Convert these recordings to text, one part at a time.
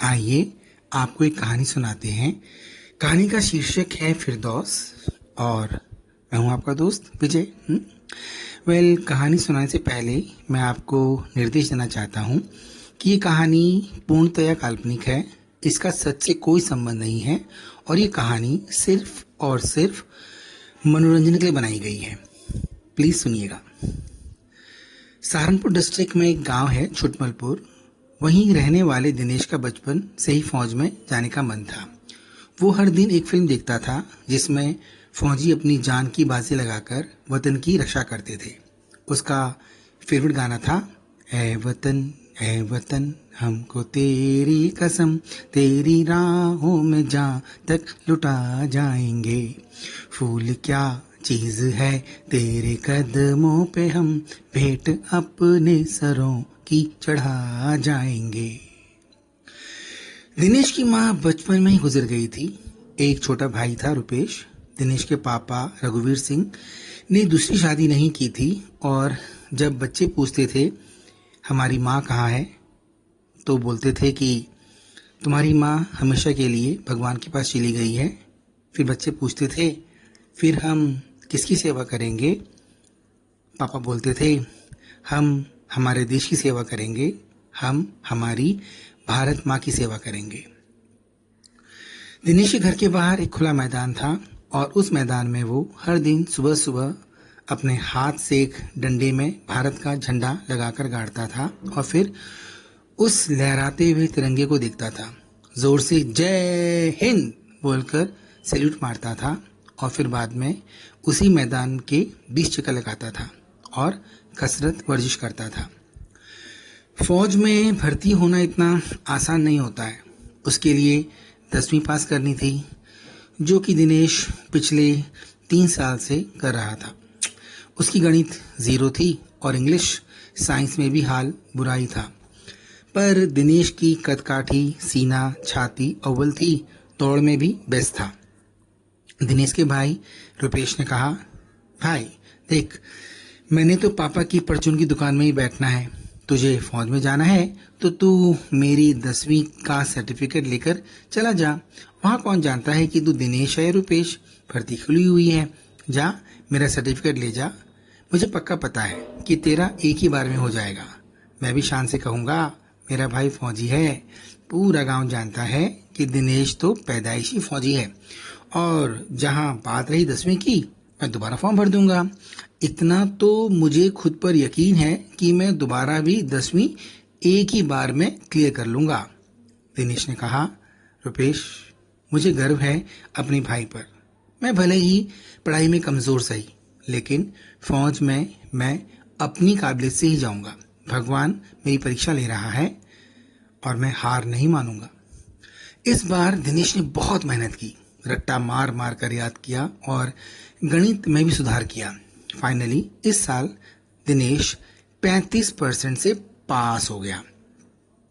आइए आपको एक कहानी सुनाते हैं। कहानी का शीर्षक है फिरदौस और मैं हूं आपका दोस्त विजय। कहानी सुनाने से पहले मैं आपको निर्देश देना चाहता हूं कि ये कहानी पूर्णतया काल्पनिक है। इसका सच से कोई संबंध नहीं है और ये कहानी सिर्फ और सिर्फ मनोरंजन के लिए बनाई गई है। प्लीज सुनिएगा। सहारनपुर डिस्ट्रिक्ट में एक गांव है छुटमलपुर। वहीं रहने वाले दिनेश का बचपन से ही फौज में जाने का मन था। वो हर दिन एक फिल्म देखता था जिसमें फौजी अपनी जान की बाजी लगाकर वतन की रक्षा करते थे। उसका फेवरेट गाना था ए वतन हमको तेरी कसम, तेरी राहों में जहाँ तक लुटा जाएंगे। फूल क्या चीज है तेरे कदमों पे, हम भेंट अपने सरों की चढ़ा जाएंगे। दिनेश की माँ बचपन में ही गुजर गई थी। एक छोटा भाई था रुपेश। दिनेश के पापा रघुवीर सिंह ने दूसरी शादी नहीं की थी और जब बच्चे पूछते थे हमारी माँ कहाँ है, तो बोलते थे कि तुम्हारी माँ हमेशा के लिए भगवान के पास चली गई है। फिर बच्चे पूछते थे फिर हम किसकी सेवा करेंगे। पापा बोलते थे हम हमारे देश की सेवा करेंगे, हम हमारी भारत माँ की सेवा करेंगे। दिनेश के घर के बाहर एक खुला मैदान था और उस मैदान में वो हर दिन सुबह सुबह अपने हाथ से एक डंडे में भारत का झंडा लगाकर गाड़ता था और फिर उस लहराते हुए तिरंगे को देखता था। जोर से जय हिंद बोलकर सैल्यूट मारता था और फिर बाद में उसी मैदान के 20 चक्कर लगाता था और कसरत वर्जिश करता था। फौज में भर्ती होना इतना आसान नहीं होता है। उसके लिए 10वीं पास करनी थी, जो कि दिनेश पिछले 3 साल से कर रहा था। उसकी गणित 0 थी और इंग्लिश साइंस में भी हाल बुरा ही था। पर दिनेश की कदकाठी, सीना, छाती अव्वल थी। दौड़ में भी बेस्ट था। दिनेश के भाई रुपेश ने कहा, भाई देख, मैंने तो पापा की परचून की दुकान में ही बैठना है। तुझे फौज में जाना है तो तू मेरी 10वीं का सर्टिफिकेट लेकर चला जा। वहाँ कौन जानता है कि तू दिनेश है या रुपेश। भर्ती खुली हुई है, जा मेरा सर्टिफिकेट ले जा। मुझे पक्का पता है कि तेरा एक ही बार में हो जाएगा। मैं भी शान से कहूँगा मेरा भाई फौजी है। पूरा गांव जानता है कि दिनेश तो पैदाइशी फौजी है। और जहाँ बात रही 10वीं की, मैं दोबारा फॉर्म भर दूंगा। इतना तो मुझे खुद पर यकीन है कि मैं दोबारा भी 10वीं एक ही बार में क्लियर कर लूंगा। दिनेश ने कहा, रुपेश, मुझे गर्व है अपने भाई पर। मैं भले ही पढ़ाई में कमजोर सही, लेकिन फौज में मैं अपनी काबिलियत से ही जाऊंगा। भगवान मेरी परीक्षा ले रहा है और मैं हार नहीं मानूंगा। इस बार दिनेश ने बहुत मेहनत की, रट्टा मार मार कर याद किया और गणित में भी सुधार किया। फाइनली इस साल दिनेश 35% से पास हो गया।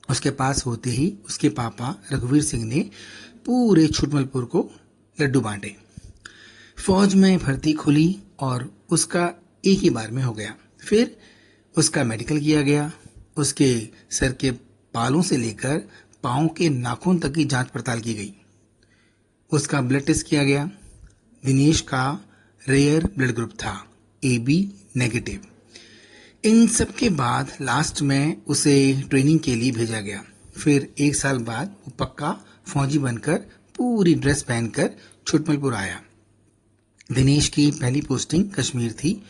उसके पास होते ही उसके पापा रघुवीर सिंह ने पूरे छुटमलपुर को लड्डू बांटे। फौज में भर्ती खुली और उसका एक ही बार में हो गया। फिर उसका मेडिकल किया गया। उसके सर के बालों से लेकर पाँव के नाखून तक की जांच पड़ताल की गई। उसका ब्लड टेस्ट किया गया। दिनेश का रेयर ब्लड ग्रुप था, AB नेगेटिव। इन सब के बाद लास्ट में उसे ट्रेनिंग के लिए भेजा गया। फिर 1 साल बाद वो पक्का फौजी बनकर पूरी ड्रेस पहनकर छुटमलपुर आया। दिनेश की पहली पोस्टिंग कश्मीर थी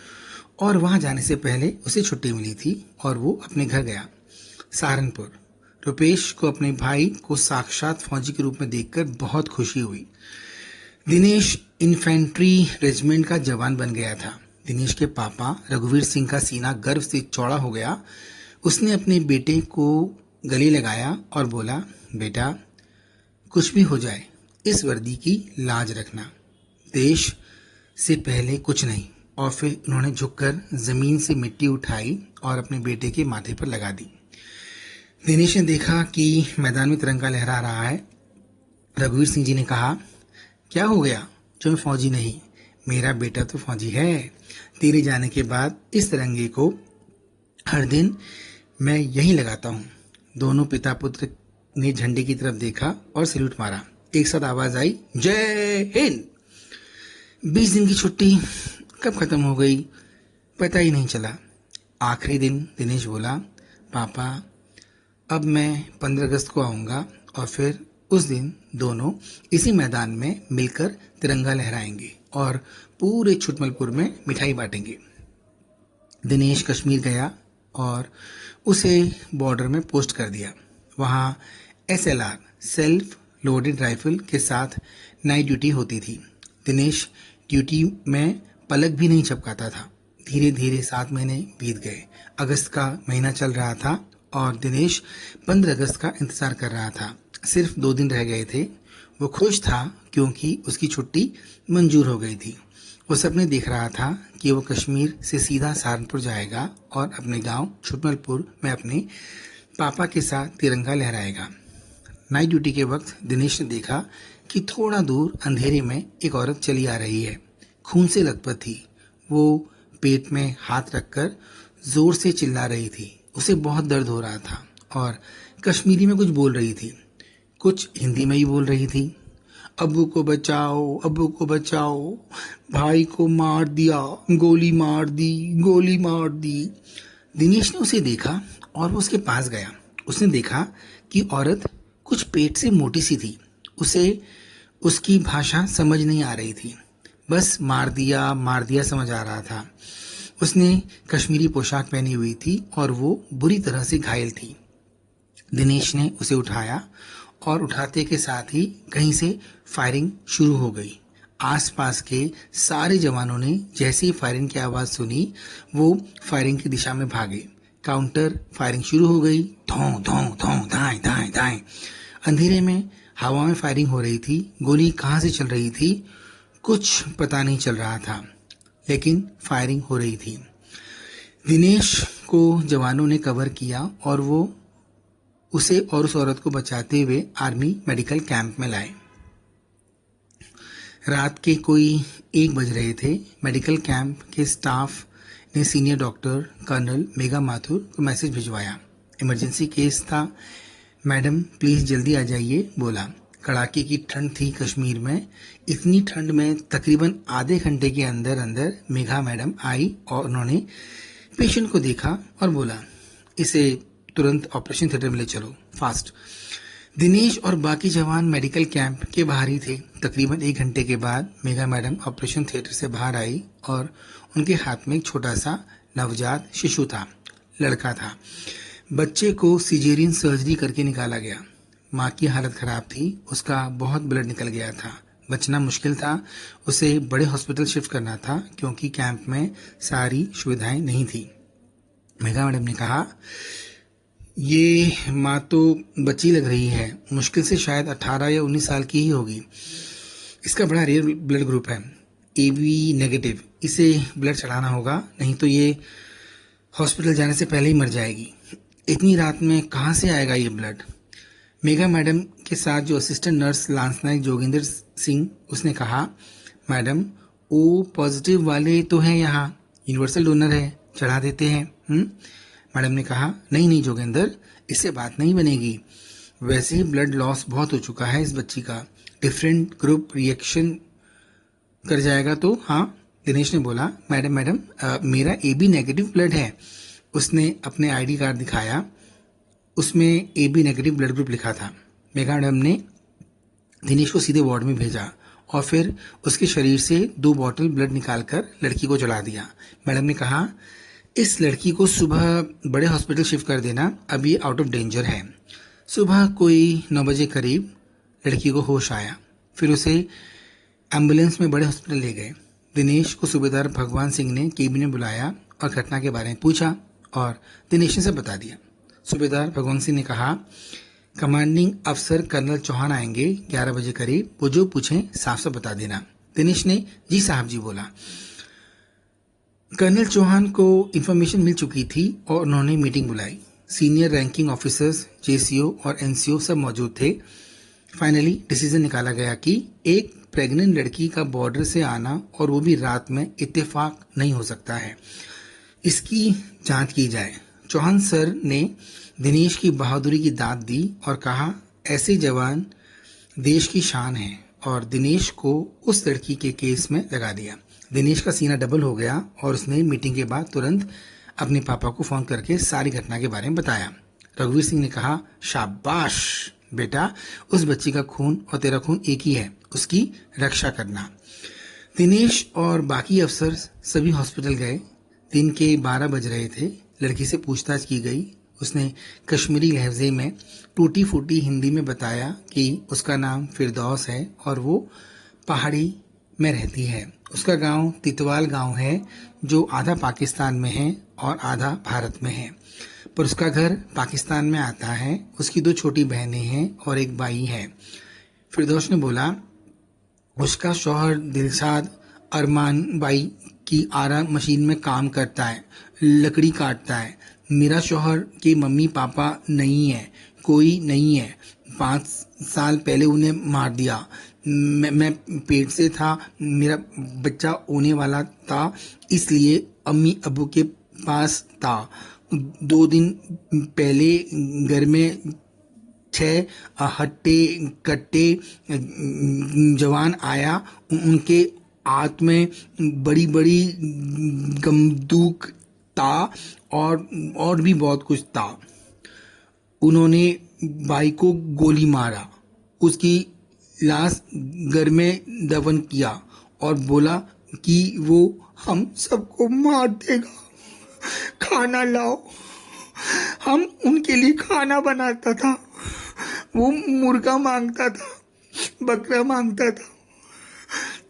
और वहां जाने से पहले उसे छुट्टी मिली थी और वो अपने घर गया, सहारनपुर। रुपेश को अपने भाई को साक्षात फौजी के रूप में देखकर बहुत खुशी हुई। दिनेश इन्फेंट्री रेजिमेंट का जवान बन गया था। दिनेश के पापा रघुवीर सिंह का सीना गर्व से चौड़ा हो गया। उसने अपने बेटे को गले लगाया और बोला, बेटा, कुछ भी हो जाए इस वर्दी की लाज रखना। देश से पहले कुछ नहीं। और फिर उन्होंने झुककर जमीन से मिट्टी उठाई और अपने बेटे के माथे पर लगा दी। दिनेश ने देखा कि मैदान में तिरंगा लहरा रहा है। रघुवीर सिंह जी ने कहा, क्या हो गया जो मैं फौजी नहीं? मेरा बेटा तो फौजी है। तेरे जाने के बाद इस तिरंगे को हर दिन मैं यहीं लगाता हूँ। दोनों पिता पुत्र ने झंडे की तरफ देखा और सैल्यूट मारा। एक साथ आवाज आई, जय हिंद। 20 दिन की छुट्टी कब खत्म हो गई पता ही नहीं चला। आखिरी दिन दिनेश बोला, पापा अब मैं 15 अगस्त को आऊँगा और फिर उस दिन दोनों इसी मैदान में मिलकर तिरंगा लहराएंगे और पूरे छुटमलपुर में मिठाई बांटेंगे। दिनेश कश्मीर गया और उसे बॉर्डर में पोस्ट कर दिया। वहाँ SLR सेल्फ लोडेड राइफल के साथ नाइट ड्यूटी होती थी। दिनेश ड्यूटी में पलक भी नहीं झपकाता था। धीरे धीरे 7 महीने बीत गए। अगस्त का महीना चल रहा था और दिनेश 15 अगस्त का इंतजार कर रहा था। सिर्फ 2 दिन रह गए थे। वो खुश था क्योंकि उसकी छुट्टी मंजूर हो गई थी। वो सपने देख रहा था कि वो कश्मीर से सीधा सहारनपुर जाएगा और अपने गांव छुटमलपुर में अपने पापा के साथ तिरंगा लहराएगा। नाइट ड्यूटी के वक्त दिनेश ने देखा कि थोड़ा दूर अंधेरे में एक औरत चली आ रही है। खून से लथपथ थी। वो पेट में हाथ रखकर जोर से चिल्ला रही थी। उसे बहुत दर्द हो रहा था और कश्मीरी में कुछ बोल रही थी। कुछ हिंदी में ही बोल रही थी। अब्बू को बचाओ, अब्बू को बचाओ, भाई को मार दिया, गोली मार दी, गोली मार दी। दिनेश ने उसे देखा और वो उसके पास गया। उसने देखा कि औरत कुछ पेट से मोटी सी थी। उसे उसकी भाषा समझ नहीं आ रही थी। बस मार दिया समझ आ रहा था। उसने कश्मीरी पोशाक पहनी हुई थी और वो बुरी तरह से घायल थी। दिनेश ने उसे उठाया और उठाते के साथ ही कहीं से फायरिंग शुरू हो गई। आसपास के सारे जवानों ने जैसे ही फायरिंग की आवाज सुनी वो फायरिंग की दिशा में भागे। काउंटर फायरिंग शुरू हो गई। धौं धौं धौं धाएं धाएं धाएं। अंधेरे में हवा में फायरिंग हो रही थी। गोली कहाँ से चल रही थी कुछ पता नहीं चल रहा था, लेकिन फायरिंग हो रही थी। दिनेश को जवानों ने कवर किया और वो उसे और उस औरत को बचाते हुए आर्मी मेडिकल कैंप में लाए। रात के कोई 1 बज रहे थे। मेडिकल कैंप के स्टाफ ने senior doctor colonel Megha Mathur को मैसेज भिजवाया। इमरजेंसी केस था, मैडम प्लीज जल्दी आ जाइए बोला। कड़ाके की ठंड थी कश्मीर में। इतनी ठंड में तकरीबन आधे घंटे के अंदर अंदर मेघा मैडम आई और उन्होंने पेशेंट को देखा और बोला, इसे तुरंत ऑपरेशन थिएटर में ले चलो, फास्ट। दिनेश और बाकी जवान मेडिकल कैंप के बाहर ही थे। तकरीबन 1 घंटे के बाद मेघा मैडम ऑपरेशन थिएटर से बाहर आई और उनके हाथ में एक छोटा सा नवजात शिशु था, लड़का था। बच्चे को सिजेरियन सर्जरी करके निकाला गया। माँ की हालत खराब थी, उसका बहुत ब्लड निकल गया था। बचना मुश्किल था। उसे बड़े हॉस्पिटल शिफ्ट करना था क्योंकि कैंप में सारी सुविधाएं नहीं थी। मेघा मैडम ने कहा, ये माँ तो बच्ची लग रही है, मुश्किल से शायद 18 या 19 साल की ही होगी। इसका बड़ा रेयर ब्लड ग्रुप है, AB नेगेटिव। इसे ब्लड चढ़ाना होगा, नहीं तो ये हॉस्पिटल जाने से पहले ही मर जाएगी। इतनी रात में कहाँ से आएगा ये ब्लड। मेघा मैडम के साथ जो असिस्टेंट नर्स लांस नायक जोगिंदर सिंह, उसने कहा, मैडम O पॉजिटिव वाले तो हैं यहाँ, यूनिवर्सल डोनर है, चढ़ा देते हैं। मैडम ने कहा, नहीं जोगिंदर, इससे बात नहीं बनेगी। वैसे ही ब्लड लॉस बहुत हो चुका है इस बच्ची का, डिफरेंट ग्रुप रिएक्शन कर जाएगा तो। हाँ, दिनेश ने बोला, मैडम मेरा AB नेगेटिव ब्लड है। उसने अपने ID कार्ड दिखाया, उसमें AB नेगेटिव ब्लड ग्रुप लिखा था। मेघा मैडम ने दिनेश को सीधे वार्ड में भेजा और फिर उसके शरीर से 2 बॉटल ब्लड निकालकर लड़की को चढ़ा दिया। मैडम ने कहा, इस लड़की को सुबह बड़े हॉस्पिटल शिफ्ट कर देना, अभी आउट ऑफ डेंजर है। सुबह कोई 9 बजे करीब लड़की को होश आया। फिर उसे एम्बुलेंस में बड़े हॉस्पिटल ले गए। दिनेश को सूबेदार भगवान सिंह ने केबिन में बुलाया और घटना के बारे में पूछा और दिनेश ने सब बता दिया। सूबेदार भगवान सिंह ने कहा, कमांडिंग अफसर कर्नल चौहान आएंगे 11 बजे करीब, वो जो पूछें साफ साफ बता देना। दिनेश ने जी साहब जी बोला। कर्नल चौहान को इंफॉर्मेशन मिल चुकी थी और उन्होंने मीटिंग बुलाई। सीनियर रैंकिंग ऑफिसर्स, JCO और NCO सब मौजूद थे। फाइनली डिसीजन निकाला गया कि एक प्रेग्नेंट लड़की का बॉर्डर से आना और वो भी रात में इत्तेफाक नहीं हो सकता है, इसकी जांच की जाए। चौहान सर ने दिनेश की बहादुरी की दाद दी और कहा, ऐसे जवान देश की शान है और दिनेश को उस लड़की के केस में लगा दिया। दिनेश का सीना डबल हो गया और उसने मीटिंग के बाद तुरंत अपने पापा को फोन करके सारी घटना के बारे में बताया। रघुवीर सिंह ने कहा, शाबाश बेटा, उस बच्ची का खून और तेरा खून एक ही है, उसकी रक्षा करना। दिनेश और बाकी अफसर सभी हॉस्पिटल गए। दिन के 12 बज रहे थे। लड़की से पूछताछ की गई। उसने कश्मीरी लहजे में टूटी फूटी हिंदी में बताया कि उसका नाम फिरदौस है और वो पहाड़ी में रहती है। उसका गांव तितवाल गांव है जो आधा पाकिस्तान में है और आधा भारत में है, पर उसका घर पाकिस्तान में आता है। उसकी 2 छोटी बहनें हैं और एक भाई है। फिरदौस ने बोला, उसका शौहर दिलशाद अरमान बाई की आरा मशीन में काम करता है, लकड़ी काटता है। मेरा शौहर के मम्मी पापा नहीं है, कोई नहीं है। 5 साल पहले उन्हें मार दिया। मैं पेट से था, मेरा बच्चा होने वाला था, इसलिए अम्मी अबू के पास था। 2 दिन पहले घर में 6 हट्टे कट्टे जवान आया। उनके हाथ में बड़ी बड़ी बंदूक था और भी बहुत कुछ था। उन्होंने भाई को गोली मारा, उसकी लाश घर में दफन किया और बोला कि वो हम सबको मार देगा, खाना लाओ। हम उनके लिए खाना बनाता था। वो मुर्गा मांगता था, बकरा मांगता था।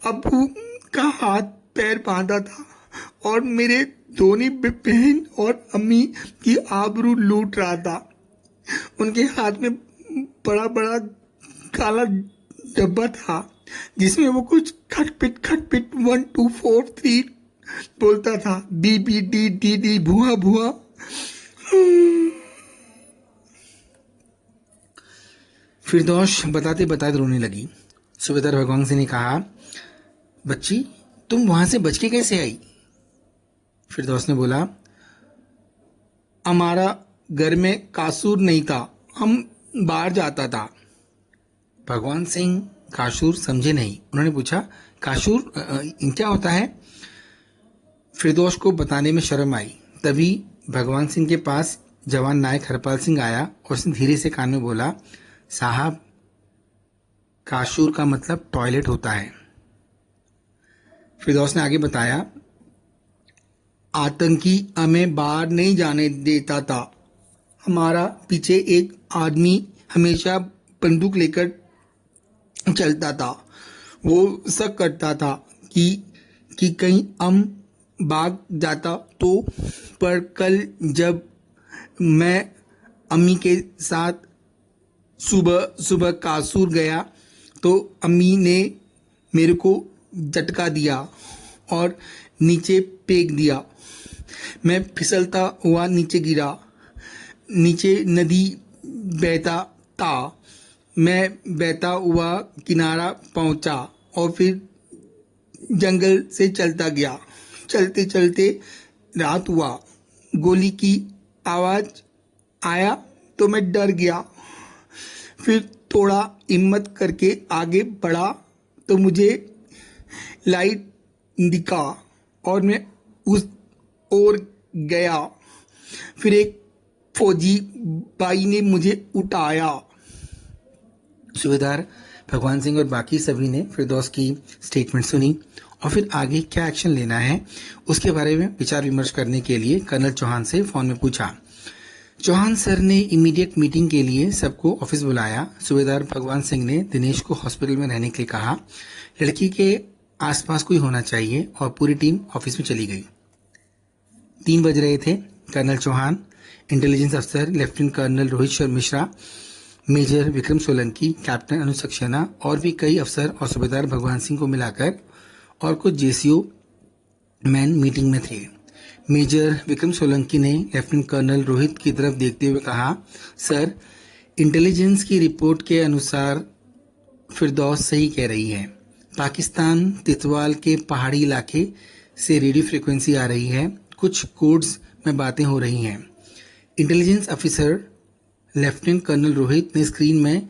अबू का हाथ पैर बांधा था और मेरे दोनों बहन और अम्मी की आबरू लूट रहा था। उनके हाथ में बड़ा बड़ा काला डब्बा था जिसमें वो कुछ खटपिट 1 2 4 3 बोलता था। B B D D D भुआ भुआ। फिरदौस बताते बताते रोने लगी। सूबेदार भगवान सिंह ने कहा, बच्ची तुम वहां से बच के कैसे आई? फिरदौस ने बोला, हमारा घर में कासूर नहीं था, हम बाहर जाता था। भगवान सिंह कासूर समझे नहीं। उन्होंने पूछा, कासूर क्या होता है? फिरदौस को बताने में शर्म आई। तभी भगवान सिंह के पास जवान नायक हरपाल सिंह आया और उसने धीरे से कान में बोला, साहब, कासूर का मतलब टॉयलेट होता है। फिरदौस ने आगे बताया, आतंकी हमें बाहर नहीं जाने देता था। हमारा पीछे एक आदमी हमेशा बंदूक लेकर चलता था। वो शक करता था कि कहीं हम भाग जाता तो। पर कल जब मैं अम्मी के साथ सुबह सुबह कासूर गया तो अम्मी ने मेरे को झटका दिया और नीचे फेंक दिया। मैं फिसलता हुआ नीचे गिरा। नीचे नदी बहता था। मैं बहता हुआ किनारा पहुंचा और फिर जंगल से चलता गया। चलते चलते रात हुआ। गोली की आवाज आया तो मैं डर गया। फिर थोड़ा हिम्मत करके आगे बढ़ा तो मुझे लाइट दिखा और मैं उस ओर गया। फिर एक फौजी भाई ने मुझे उठाया। सूबेदार भगवान सिंह और बाकी सभी ने फिरदौस की स्टेटमेंट सुनी और फिर आगे क्या एक्शन लेना है उसके बारे में विचार विमर्श करने के लिए कर्नल चौहान से फोन में पूछा। चौहान सर ने इमीडिएट मीटिंग के लिए सबको ऑफिस बुलाया। सूबेदार भगवान सिंह ने दिनेश को हॉस्पिटल में रहने के लिए कहा। लड़की के आसपास कोई होना चाहिए और पूरी टीम ऑफिस में चली गई। 3 बज रहे थे। कर्नल चौहान, इंटेलिजेंस अफसर lieutenant colonel Rohit Sharma Mishra, major Vikram Solanki, captain Anuj Saxena और भी कई अफसर और सूबेदार भगवान सिंह को मिलाकर और कुछ जेसीओ मैन मीटिंग में थे। मेजर विक्रम सोलंकी ने लेफ्टिनेंट कर्नल रोहित की तरफ देखते हुए कहा, सर, इंटेलिजेंस की रिपोर्ट के अनुसार फिरदौस सही कह रही है। पाकिस्तान तितवाल के पहाड़ी इलाके से रेडियो फ्रीक्वेंसी आ रही है। कुछ कोड्स में बातें हो रही हैं। Intelligence officer lieutenant colonel Rohit ने स्क्रीन में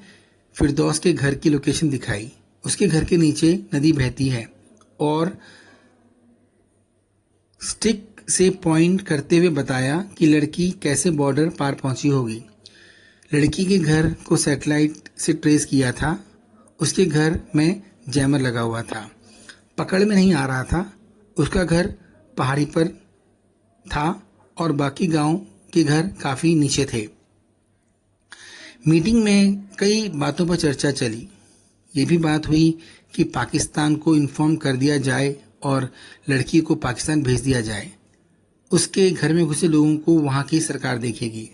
फिरदौस के घर की लोकेशन दिखाई। उसके घर के नीचे नदी बहती है और स्टिक से पॉइंट करते हुए बताया कि लड़की कैसे बॉर्डर पार पहुंची होगी। लड़की के घर को सैटेलाइट से ट्रेस किया था। उसके घर में जैमर लगा हुआ था। पकड़ में नहीं आ रहा था। उसका घर पहाड़ी पर था और बाकी गांव के घर काफी नीचे थे। मीटिंग में कई बातों पर चर्चा चली। ये भी बात हुई कि पाकिस्तान को इन्फॉर्म कर दिया जाए और लड़की को पाकिस्तान भेज दिया जाए। उसके घर में घुसे लोगों को वहां की सरकार देखेगी।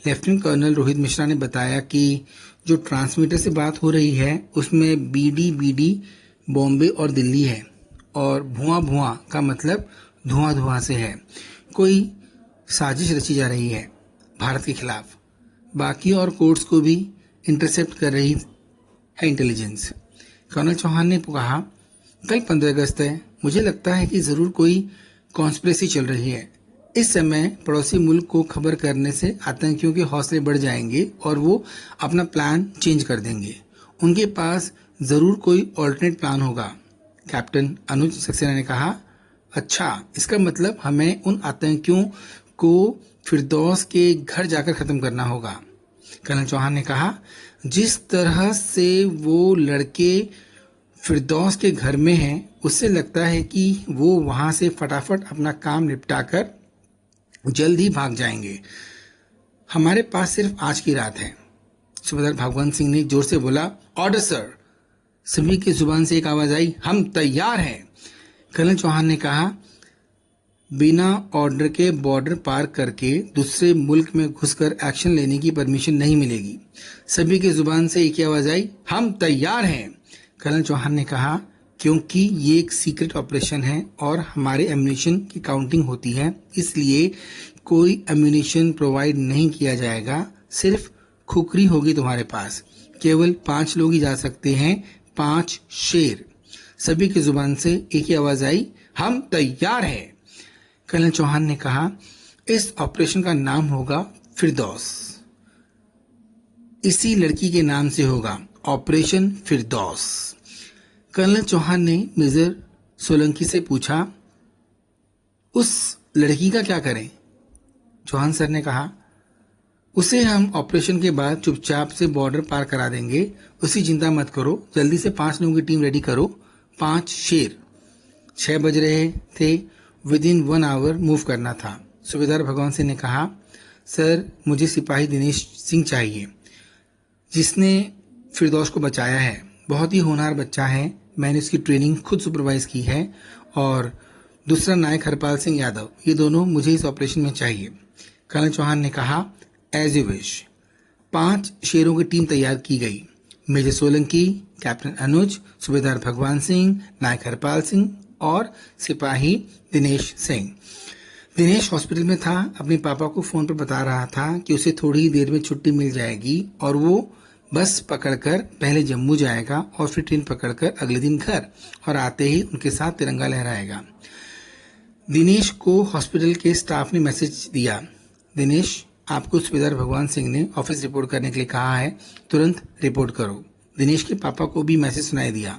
लेफ्टिनेंट कर्नल रोहित मिश्रा ने बताया कि जो ट्रांसमीटर से बात हो रही है उसमें बीडी बॉम्बे और दिल्ली है और भुआ भुआ का मतलब धुआं धुआं से है। कोई साजिश रची जा रही है भारत के खिलाफ। बाकी और कोर्ट्स को भी इंटरसेप्ट कर रही है इंटेलिजेंस। कर्नल चौहान ने कहा, कल 15 अगस्त है। मुझे लगता है कि जरूर कोई कॉन्स्पिरेसी चल रही है। इस समय पड़ोसी मुल्क को खबर करने से आतंकियों के हौसले बढ़ जाएंगे और वो अपना प्लान चेंज कर देंगे। उनके पास जरूर कोई ऑल्टरनेट प्लान होगा। कैप्टन अनुज सक्सेना ने कहा, अच्छा, इसका मतलब हमें उन आतंकियों को फिरदौस के घर जाकर खत्म करना होगा। कर्नल चौहान ने कहा, जिस तरह से वो लड़के फिरदौस के घर में हैं, उससे लगता है कि वो वहां से फटाफट अपना काम निपटाकर जल्द ही भाग जाएंगे। हमारे पास सिर्फ आज की रात है। सूबेदार भगवान सिंह ने जोर से बोला, ऑर्डर सर। सभी की जुबान से एक आवाज आई, हम तैयार हैं। कर्नल चौहान ने कहा, बिना ऑर्डर के बॉर्डर पार करके दूसरे मुल्क में घुसकर एक्शन लेने की परमिशन नहीं मिलेगी। सभी की जुबान से एक ही आवाज आई, हम तैयार हैं। कर्नल चौहान ने कहा, क्योंकि ये एक सीक्रेट ऑपरेशन है और हमारे एम्यूनिशन की काउंटिंग होती है, इसलिए कोई एम्यूनिशन प्रोवाइड नहीं किया जाएगा। सिर्फ खुखरी होगी तुम्हारे पास। केवल 5 लोग ही जा सकते हैं, 5 शेर। सभी की जुबान से एक ही आवाज आई, हम तैयार हैं। कर्नल चौहान ने कहा, इस ऑपरेशन का नाम होगा फिरदौस। इसी लड़की के नाम से होगा, ऑपरेशन फिरदौस। कर्नल चौहान ने मेजर सोलंकी से पूछा, उस लड़की का क्या करें? चौहान सर ने कहा, उसे हम ऑपरेशन के बाद चुपचाप से बॉर्डर पार करा देंगे। उसकी चिंता मत करो। जल्दी से 5 लोगों की टीम रेडी करो। 5 शेर। 6 बज रहे थे। विदिन 1 आवर मूव करना था। सूबेदार भगवान सिंह ने कहा, सर, मुझे सिपाही दिनेश सिंह चाहिए, जिसने फिरदौस को बचाया है। बहुत ही होनहार बच्चा है। मैंने उसकी ट्रेनिंग खुद सुपरवाइज की है। और दूसरा नायक हरपाल सिंह यादव। ये दोनों मुझे इस ऑपरेशन में चाहिए। कर्नल चौहान ने कहा, एज यू विश। 5 शेरों की टीम तैयार की गई। मेजर सोलंकी, कैप्टन अनुज, सूबेदार भगवान सिंह, नायक हरपाल सिंह और सिपाही दिनेश सिंह। दिनेश हॉस्पिटल में था। अपने पापा को फोन पर बता रहा था कि उसे थोड़ी ही देर में छुट्टी मिल जाएगी और वो बस पकड़कर पहले जम्मू जाएगा और फिर ट्रेन पकड़कर अगले दिन घर, और आते ही उनके साथ तिरंगा लहराएगा। दिनेश को हॉस्पिटल के स्टाफ ने मैसेज दिया, दिनेश, आपको सूबेदार भगवान सिंह ने ऑफिस रिपोर्ट करने के लिए कहा है, तुरंत रिपोर्ट करो। दिनेश के पापा को भी मैसेज सुनाई दिया।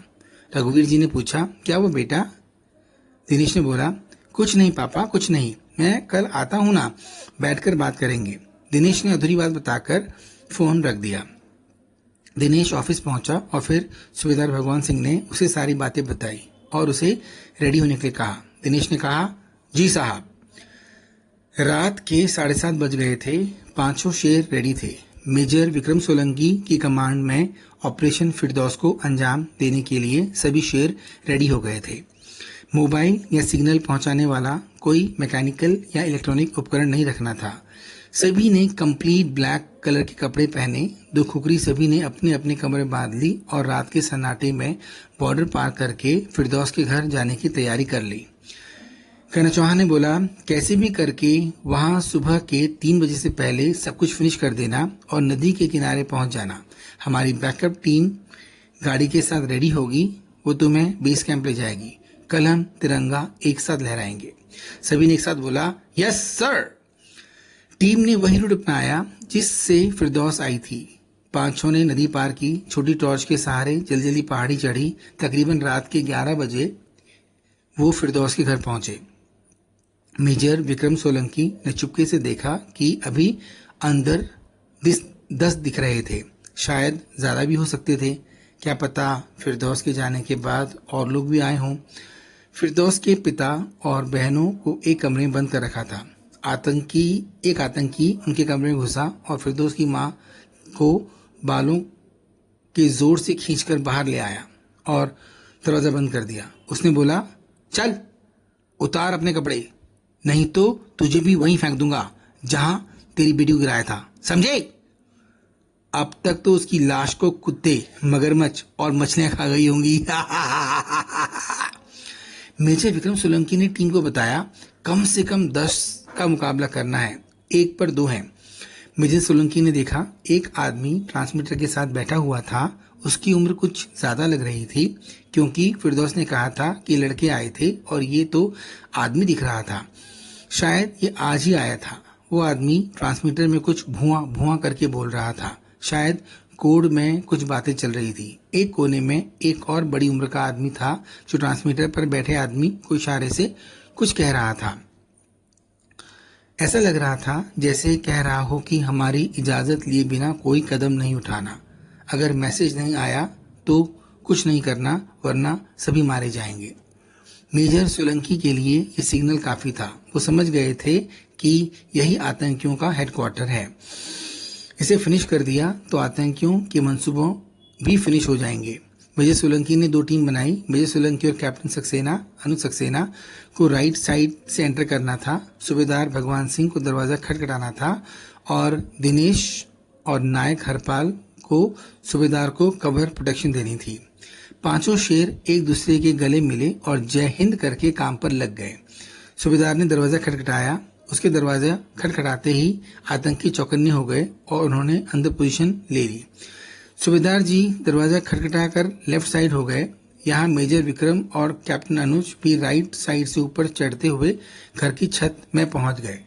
रघुवीर जी ने पूछा, क्या वो बेटा? दिनेश ने बोला, कुछ नहीं पापा, कुछ नहीं, मैं कल आता हूं ना, बैठकर बात करेंगे। दिनेश ने अधूरी बात बताकर फोन रख दिया। दिनेश ऑफिस पहुंचा और फिर सूबेदार भगवान सिंह ने उसे सारी बातें बताई और उसे रेडी होने के लिए कहा। दिनेश ने कहा, जी साहब। रात के 7:30 बज गए थे। 5 शेर रेडी थे। मेजर विक्रम सोलंकी की कमांड में ऑपरेशन फिरदौस को अंजाम देने के लिए सभी शेर रेडी हो गए थे। मोबाइल या सिग्नल पहुंचाने वाला कोई मैकेनिकल या इलेक्ट्रॉनिक उपकरण नहीं रखना था। सभी ने कंप्लीट ब्लैक कलर के कपड़े पहने। 2 खुखरी सभी ने अपने अपने कमरे बांध ली और रात के सन्नाटे में बॉर्डर पार करके फिरदौस के घर जाने की तैयारी कर ली। कर्नल चौहान ने बोला, कैसे भी करके वहां सुबह के 3 बजे से पहले सब कुछ फिनिश कर देना और नदी के किनारे पहुंच जाना। हमारी बैकअप टीम गाड़ी के साथ रेडी होगी। वो तुम्हें बेस कैंप ले जाएगी। कल हम तिरंगा एक साथ लहराएंगे। सभी ने एक साथ बोला, यस सर। टीम ने वही रूट अपनाया जिससे फिरदौस आई थी। पांचों ने नदी पार की, छोटी टॉर्च के सहारे जल्दी जल्दी पहाड़ी चढ़ी। तकरीबन रात के 11 बजे वो फिरदौस के घर पहुंचे। मेजर विक्रम सोलंकी ने चुपके से देखा कि अभी अंदर 10 दिख रहे थे। शायद ज्यादा भी हो सकते थे, क्या पता फिरदौस के जाने के बाद और लोग भी आए हों। फिरदौस के पिता और बहनों को एक कमरे में बंद कर रखा था। एक आतंकी उनके कमरे में घुसा और फिरदौस की मां को बालों के जोर से खींचकर बाहर ले आया और दरवाजा बंद कर दिया। उसने बोला, चल उतार अपने कपड़े, नहीं तो तुझे भी वहीं फेंक दूंगा जहां तेरी बेटी को गिराया था, समझे? अब तक तो उसकी लाश को कुत्ते, मगरमच्छ और मछलियां खा गई होंगी। मेजर विक्रम सोलंकी ने टीम को बताया, कम से कम 10 का मुकाबला करना है, 1 पर 2 है। मेजर सोलंकी ने देखा एक आदमी ट्रांसमीटर के साथ बैठा हुआ था। उसकी उम्र कुछ ज्यादा लग रही थी, क्योंकि फिरदौस ने कहा था कि लड़के आए थे और ये तो आदमी दिख रहा था। शायद ये आज ही आया था। वो आदमी ट्रांसमीटर में कुछ भुआ भुआ करके बोल रहा था। शायद कोड में कुछ बातें चल रही थी। एक कोने में एक और बड़ी उम्र का आदमी था जो ट्रांसमीटर पर बैठे आदमी को इशारे से कुछ कह रहा था। ऐसा लग रहा था जैसे कह रहा हो कि हमारी इजाजत लिए बिना कोई कदम नहीं उठाना, अगर मैसेज नहीं आया तो कुछ नहीं करना, वरना सभी मारे जाएंगे। मेजर सोलंकी के लिए ये सिग्नल काफी था। वो समझ गए थे कि यही आतंकियों का हेडक्वार्टर है। इसे फिनिश कर दिया तो आतंकियों के मंसूबों भी फिनिश हो जाएंगे। मेजर सोलंकी ने 2 टीम बनाई। मेजर सोलंकी और कैप्टन सक्सेना, अनुज सक्सेना को राइट साइड से एंटर करना था। सूबेदार भगवान सिंह को दरवाजा खटखटाना था और दिनेश और नायक हरपाल को सूबेदार को कवर प्रोटेक्शन देनी थी। पांचों शेर एक दूसरे के गले मिले और जय हिंद करके काम पर लग गए। सूबेदार ने दरवाजा खटखटाया। उसके दरवाजा खटखटाते ही आतंकी चौकन्ने हो गए और उन्होंने अंदर पोजीशन ले ली। सूबेदार जी दरवाजा खटखटाकर लेफ्ट साइड हो गए। यहाँ मेजर विक्रम और कैप्टन अनुज भी राइट साइड से ऊपर चढ़ते हुए घर की छत में पहुंच गए।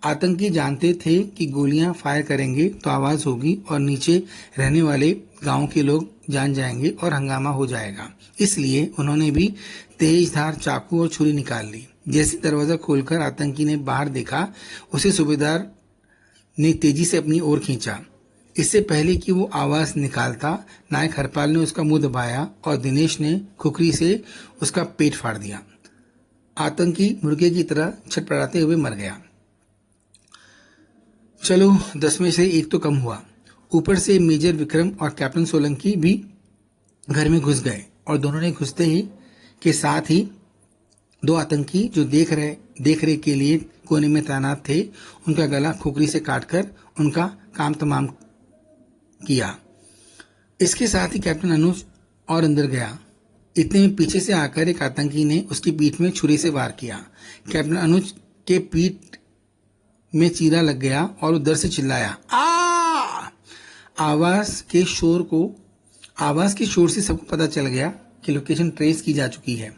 आतंकी जानते थे कि गोलियां फायर करेंगे तो आवाज होगी और नीचे रहने वाले गांव के लोग जान जाएंगे और हंगामा हो जाएगा। इसलिए उन्होंने भी तेज धार चाकू और छुरी निकाल ली। जैसे दरवाजा खोलकर आतंकी ने बाहर देखा, उसे सूबेदार ने तेजी से अपनी ओर खींचा। इससे पहले कि वो आवाज निकालता, नायक हरपाल ने उसका मुंह दबाया और दिनेश ने खुखरी से उसका पेट फाड़ दिया। आतंकी मुर्गे की तरह छटपटाते हुए मर गया। चलो 10 में से 1 तो कम हुआ। ऊपर से मेजर विक्रम और कैप्टन सोलंकी भी घर में घुस गए और दोनों ने घुसते ही के साथ ही 2 आतंकी जो देख रेख के लिए कोने में तैनात थे, उनका गला खुखरी से काटकर उनका काम तमाम किया। इसके साथ ही कैप्टन अनुज और अंदर गया। इतने में पीछे से आकर एक आतंकी ने उसकी पीठ में छुरी से वार किया। कैप्टन अनुज के पीठ में चीरा लग गया और वो डर से चिल्लाया, आ! आवाज के शोर से सबको पता चल गया कि लोकेशन ट्रेस की जा चुकी है।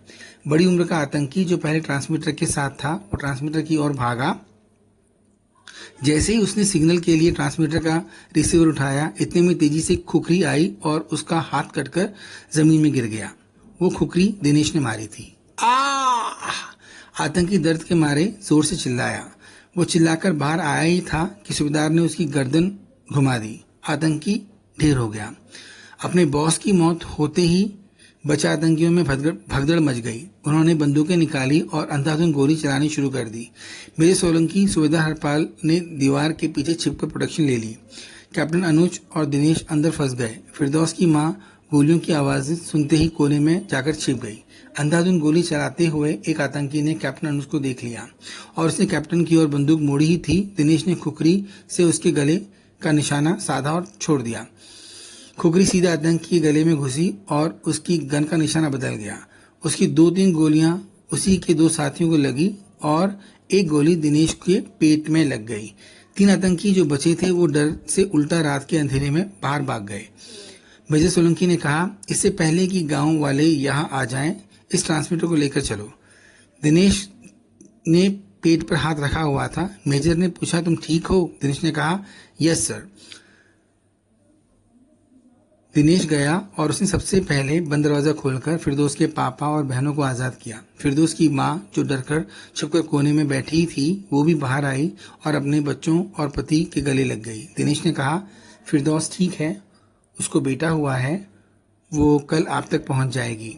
बड़ी उम्र का आतंकी जो पहले ट्रांसमीटर के साथ था, वो ट्रांसमीटर की ओर भागा। जैसे ही उसने सिग्नल के लिए ट्रांसमीटर का रिसीवर उठाया, इतने में तेजी से खुखरी आई और उसका हाथ कटकर जमीन में गिर गया। वो खुखरी दिनेश ने मारी थी। आतंकी दर्द के मारे जोर से चिल्लाया। वो चिल्लाकर बाहर आया ही था कि सूबेदार ने उसकी गर्दन घुमा दी। आतंकी ढेर हो गया। अपने बॉस की मौत होते ही बचा आतंकियों में भगदड़ मच गई। उन्होंने बंदूकें निकाली और अंधाधुंध गोली चलानी शुरू कर दी। मेजर सोलंकी, सूबेदार हरपाल ने दीवार के पीछे छिपकर प्रोटेक्शन ले ली। कैप्टन अनुज और दिनेश अंदर फंस गए। फिरदौस की मां गोलियों की आवाज सुनते ही कोने में जाकर छिप गई। अंधाधुंध गोली चलाते हुए एक आतंकी ने कैप्टन अनुज को देख लिया और उसने कैप्टन की ओर बंदूक मोड़ी ही थी। दिनेश ने खुखरी से उसके गले का निशाना साधा और छोड़ दिया। खुखरी सीधा आतंकी के गले में घुसी और उसकी गन का निशाना बदल गया। उसकी 2-3 गोलियां उसी के 2 साथियों को लगी और एक गोली दिनेश के पेट में लग गई। 3 आतंकी जो बचे थे वो डर से उल्टा रात के अंधेरे में बाहर भाग गए। मेजर सोलंकी ने कहा, इससे पहले कि गांव वाले यहाँ आ जाएं, इस ट्रांसमीटर को लेकर चलो। दिनेश ने पेट पर हाथ रखा हुआ था। मेजर ने पूछा, तुम ठीक हो? दिनेश ने कहा, यस सर। दिनेश गया और उसने सबसे पहले बंद दरवाजा खोलकर फिरदौस के पापा और बहनों को आजाद किया। फिरदौस की माँ, जो डरकर छुपकर कोने में बैठी थी, वो भी बाहर आई और अपने बच्चों और पति के गले लग गई। दिनेश ने कहा, फिरदौस ठीक है, उसको बेटा हुआ है, वो कल आप तक पहुंच जाएगी।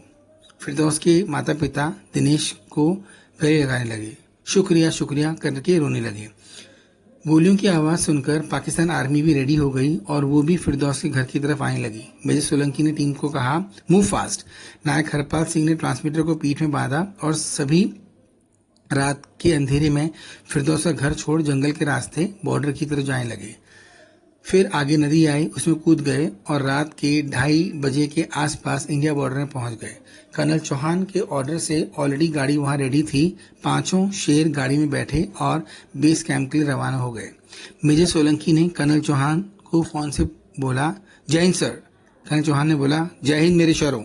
फिरदौस के माता पिता दिनेश को गले लगाने लगे, शुक्रिया शुक्रिया करके रोने लगे। गोलियों की आवाज सुनकर पाकिस्तान आर्मी भी रेडी हो गई और वो भी फिरदौस के घर की तरफ आने लगी। मेजर सोलंकी ने टीम को कहा, मूव फास्ट। नायक हरपाल सिंह ने ट्रांसमीटर को पीठ में बांधा और सभी रात के अंधेरे में फिरदौस का घर छोड़ जंगल के रास्ते बॉर्डर की तरफ जाने लगे। फिर आगे नदी आई, उसमें कूद गए और रात के 2:30 बजे के आसपास इंडिया बॉर्डर में पहुंच गए। कर्नल चौहान के ऑर्डर से ऑलरेडी गाड़ी वहां रेडी थी। पांचों शेर गाड़ी में बैठे और बेस कैंप के लिए रवाना हो गए। मेजर सोलंकी ने कर्नल चौहान को फोन से बोला, जय हिंद सर। कर्नल चौहान ने बोला, जय हिंद मेरे शरों,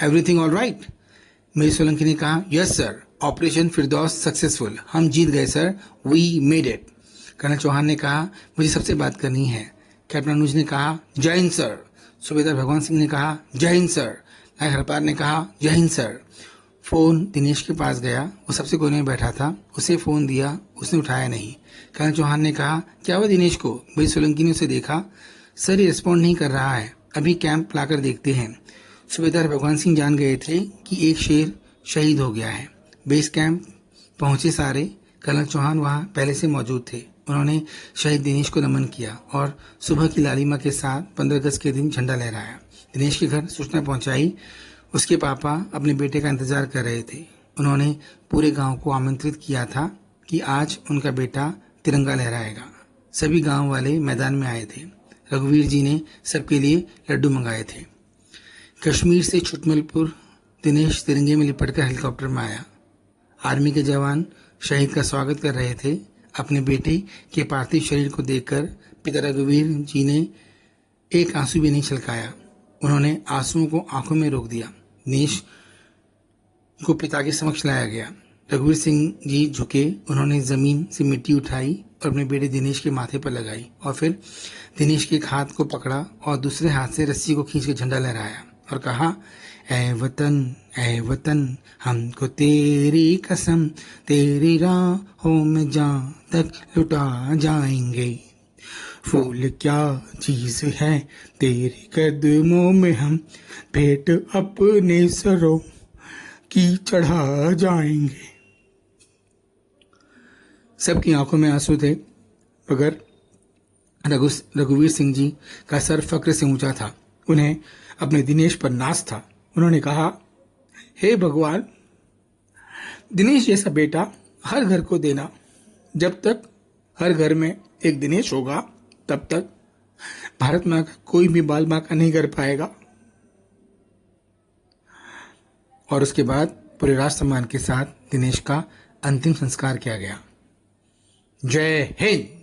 everything all right? Major Solanki ने कहा, yes sir, operation Firdaus successful, हम जीत गए sir, we made it. Colonel Chauhan ने कहा, मुझे सबसे बात करनी है। कैप्टन अनुज ने कहा, जय हिंद सर। सूबेदार भगवान सिंह ने कहा, जय हिंद सर। नायक हरपाल ने कहा, जय हिंद सर। फोन दिनेश के पास गया, वो सबसे कोने में बैठा था। उसे फोन दिया, उसने उठाया नहीं। कर्नल चौहान ने कहा, क्या हुआ दिनेश को? मेजर सोलंकी ने उसे देखा, सर ये रिस्पॉन्ड नहीं कर रहा है, अभी कैंप लाकर देखते हैं। सूबेदार भगवान सिंह जान गए थे कि एक शेर शहीद हो गया है। बेस कैंप पहुंचे सारे। कर्नल चौहान वहां पहले से मौजूद थे। उन्होंने शहीद दिनेश को नमन किया और सुबह की लालिमा के साथ 15 अगस्त के दिन झंडा लहराया। दिनेश के घर सूचना पहुंचाई। उसके पापा अपने बेटे का इंतजार कर रहे थे। उन्होंने पूरे गांव को आमंत्रित किया था कि आज उनका बेटा तिरंगा लहराएगा। सभी गांव वाले मैदान में आए थे। रघुवीर जी ने सबके लिए लड्डू मंगाए थे। कश्मीर से छुटमलपुर दिनेश तिरंगे में लिपटकर हेलीकॉप्टर में आया। आर्मी के जवान शहीद का स्वागत कर रहे थे। अपने बेटे के पार्थिव शरीर को देखकर पिता रघुवीर जी ने एक आंसू भी नहीं छलकाया। उन्होंने आंसुओं को आंखों में रोक दिया। दिनेश को पिता के समक्ष लाया गया। रघुवीर सिंह जी झुके। उन्होंने जमीन से मिट्टी उठाई और अपने बेटे दिनेश के माथे पर लगाई और फिर दिनेश के एक हाथ को पकड़ा और दूसरे हाथ से रस्सी को खींच के झंडा लहराया और कहा, ऐ वतन हमको तेरी कसम, तेरी राहों में जान तक लुटा जाएंगे। फूल क्या चीज है तेरे कदमों में, हम भेंट अपने सरों की चढ़ा जाएंगे। सबकी आंखों में आंसू थे, मगर रघुवीर सिंह जी का सर फक्र से ऊंचा था। उन्हें अपने दिनेश पर नाज था। उन्होंने कहा, हे भगवान, दिनेश जैसा बेटा हर घर को देना। जब तक हर घर में एक दिनेश होगा, तब तक भारत माँ का कोई भी बाल बांका नहीं कर पाएगा। और उसके बाद पूरे राज सम्मान के साथ दिनेश का अंतिम संस्कार किया गया। जय हिंद।